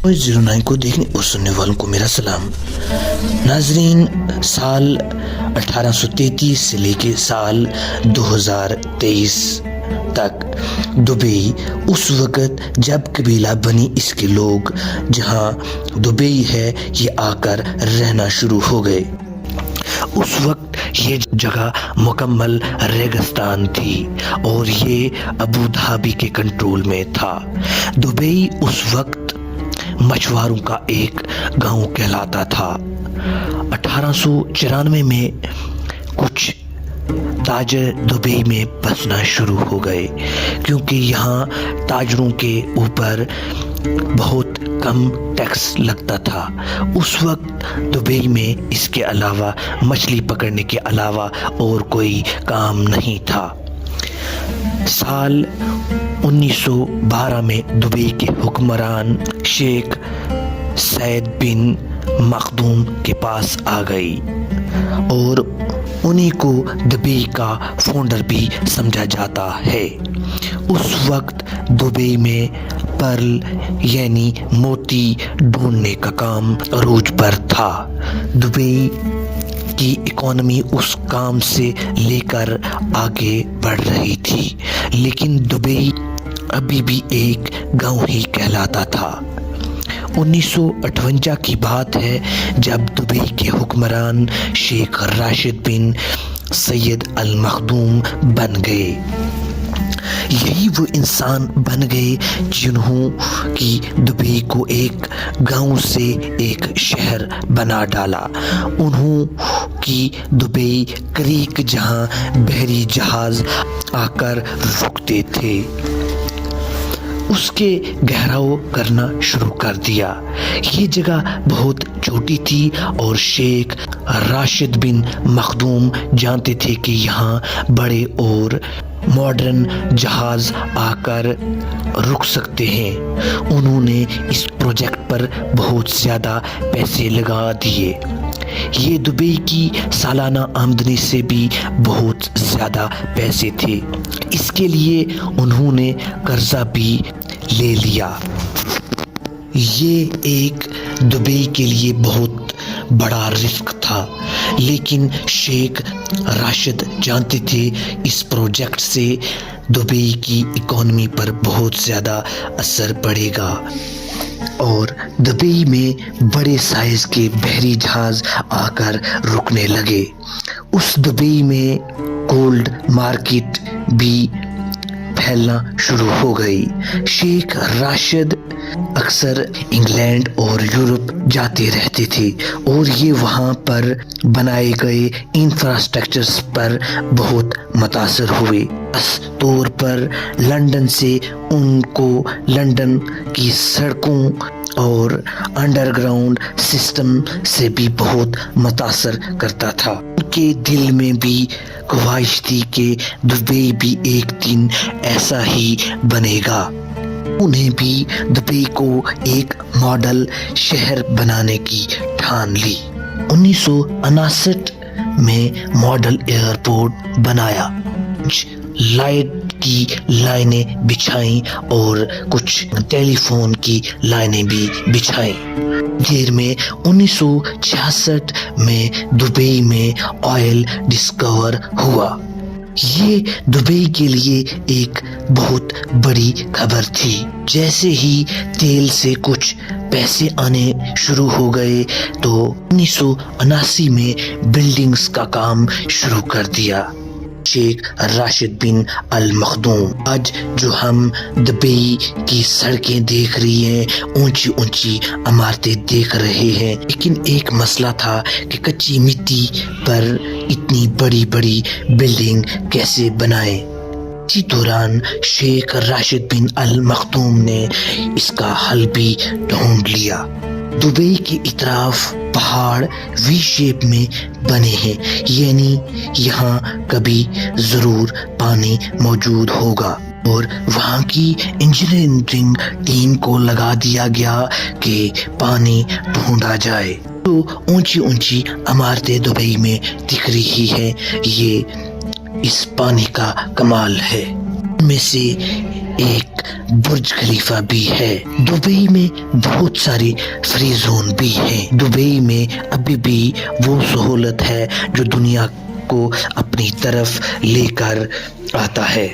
09 کو دیکھنے اور سننے والوں کو میرا سلام۔ ناظرین، سال 1833 سے لے کے سال 2023 تک دبئی اس وقت جب قبیلہ بنی اس کے لوگ جہاں دبئی ہے یہ آ کر رہنا شروع ہو گئے۔ اس وقت یہ جگہ مکمل ریگستان تھی اور یہ ابو دھابی کے کنٹرول میں تھا۔ دبئی اس وقت مچھواروں کا ایک گاؤں کہلاتا تھا۔ 1894 میں کچھ تاجر دبئی میں بسنا شروع ہو گئے کیونکہ یہاں تاجروں کے اوپر بہت کم ٹیکس لگتا تھا۔ اس وقت دبئی میں اس کے علاوہ مچھلی پکڑنے کے علاوہ اور کوئی کام نہیں تھا۔ سال 1912 میں دبئی کے حکمران شیخ سعید بن مخدوم کے پاس آ گئی اور انہی کو دبئی کا فاؤنڈر بھی سمجھا جاتا ہے۔ اس وقت دبئی میں پرل یعنی موتی ڈھونڈنے کا کام عروج پر تھا۔ دبئی کی اکانومی اس کام سے لے کر آگے بڑھ رہی تھی، لیکن دبئی ابھی بھی ایک گاؤں ہی کہلاتا تھا۔ 1958 کی بات ہے جب دبئی کے حکمران شیخ راشد بن سید المخدوم بن گئے۔ یہی وہ انسان بن گئے جنہوں کی دبئی کو ایک گاؤں سے ایک شہر بنا ڈالا۔ انہوں کی دبئی کریک جہاں بحری جہاز آ کر رکتے تھے اس کے گہراؤ کرنا شروع کر دیا۔ یہ جگہ بہت چھوٹی تھی اور شیخ راشد بن مخدوم جانتے تھے کہ یہاں بڑے اور ماڈرن جہاز آ کر رک سکتے ہیں۔ انہوں نے اس پروجیکٹ پر بہت زیادہ پیسے لگا دیے۔ یہ دبئی کی سالانہ آمدنی سے بھی بہت زیادہ پیسے تھے۔ اس کے لیے انہوں نے قرضہ بھی لے لیا۔ یہ ایک دبئی کے لیے بہت بڑا رسک تھا، لیکن شیخ راشد جانتے تھے اس پروجیکٹ سے دبئی کی اکانومی پر بہت زیادہ اثر پڑے گا اور دبئی میں بڑے سائز کے بحری جہاز آ کر رکنے لگے۔ اس دبئی میں گولڈ مارکیٹ بھی پھیلنا شروع ہو گئی۔ شیخ راشد اکثر انگلینڈ اور یورپ جاتے رہتے تھے اور یہ وہاں پر بنائے گئے انفراسٹرکچرز پر بہت متاثر ہوئے۔ خاص طور پر لندن سے ان کو لندن کی سڑکوں اور انڈر گراؤنڈ سسٹم سے بھی بہت متاثر کرتا تھا۔ ان کے دل میں بھی خواہش تھی کہ دبئی بھی ایک دن ایسا ہی بنے گا۔ انہیں بھی دبئی کو ایک ماڈل شہر بنانے کی ٹھان لی۔ 1959 میں ماڈل ایئرپورٹ بنایا، کچھ لائٹ کی لائنیں بچھائیں اور کچھ ٹیلی فون کی لائنیں بھی بچھائیں۔ دیر میں 1966 میں دبئی میں آئل ڈسکور ہوا۔ یہ دبئی کے لیے ایک بہت بڑی خبر تھی۔ جیسے ہی تیل سے کچھ پیسے آنے شروع ہو گئے تو 1979 میں بلڈنگز کا کام شروع کر دیا۔ شیخ راشد بن المخدوم۔ آج جو ہم دبئی کی سڑکیں دیکھ رہی ہیں، اونچی اونچی عمارتیں دیکھ رہے ہیں، لیکن ایک مسئلہ تھا کہ کچی مٹی پر اتنی بڑی بڑی بلڈنگ کیسے بنائیں۔ اسی دوران شیخ راشد بن المخدوم نے اس کا حل بھی ڈھونڈ لیا۔ دبئی کے اطراف پہاڑ وی شیپ میں بنے ہیں، یعنی یہاں کبھی ضرور پانی موجود ہوگا اور وہاں کی انجینئرنگ ٹیم کو لگا دیا گیا کہ پانی ڈھونڈا جائے۔ تو اونچی اونچی عمارتیں دبئی میں دکھ رہی ہیں، یہ اس پانی کا کمال ہے۔ ان میں سے ایک برج خلیفہ بھی ہے۔ دبئی میں بہت ساری فری زون بھی ہیں۔ دبئی میں ابھی بھی وہ سہولت ہے جو دنیا کو اپنی طرف لے کر آتا ہے۔